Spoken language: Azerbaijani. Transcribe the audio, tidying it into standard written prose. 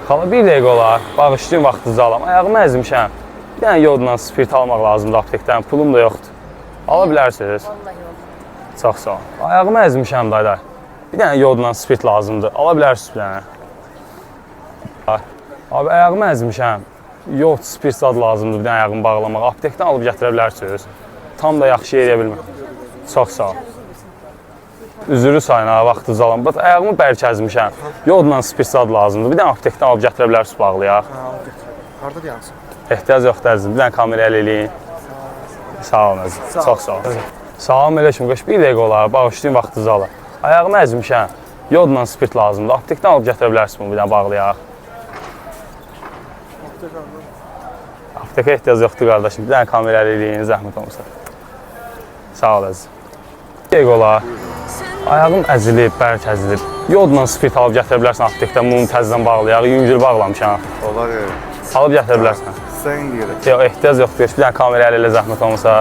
Xala, bir dəqiqə olar. Bağışlayın vaxtınızı alam. Ayağımı əzmişəm. Bir dənə yodla spirt almaq lazımdır aptekdən. Pulum da yoxdur. Ala bilərsiniz. Vallahi olmaz. Çox sağ ol. Ayağımı əzmişəm dayı. Bir dənə yodla spirt lazımdır. Ala bilərsiniz bir dənə. Abi, ayağımı əzmişəm. Yod, spirt zad lazımdır bir dənə ayağımı bağlamaq. Aptekdən alıb gətirə bilərsiniz. Tam da yaxşı yeyə bilməm. Çox sağ ol. Üzürü sayın ha, vaxtınızı alam. Bax, ayağımı bərk əzmişəm. Yodla spirt zad lazımdır. Bir dənə aptekdən alıb gətirə bilərsiniz bağlayaq. Harada dayansın? Ehtiyac yoxdur əzizim. Bir dənə kamera əl eləyin. Sağ olun əzizim. Çox sağ ol. Salam əleykum. Qoş bir dəqiqə olar. Bağışlayın vaxtınızı alın. Ayağımı əzmişəm. Yodla spirt lazımdır. Aptekdən alıb gətirə bilərsiniz bunu bir dənə bağlayaq. Apteka ehtiyac yoxdur qardaşım. Bir dənə kamera əl eləyin. Zəhmət olmasa. Sağ ol əzizim. Bir dəqiqə olar. Ayağım əzilib, bərk əzilib. Yodla spirt alıb gətirə bilərsən aptekdən. Mumu təzədən bağlayaq. Yüngül bağlamışam. Olar. Alıb gətirə bilərsən. Sən deyirək. Yox, ehtiyac yoxdur. Bir dənə kamera əl elə zəhmət olmasa.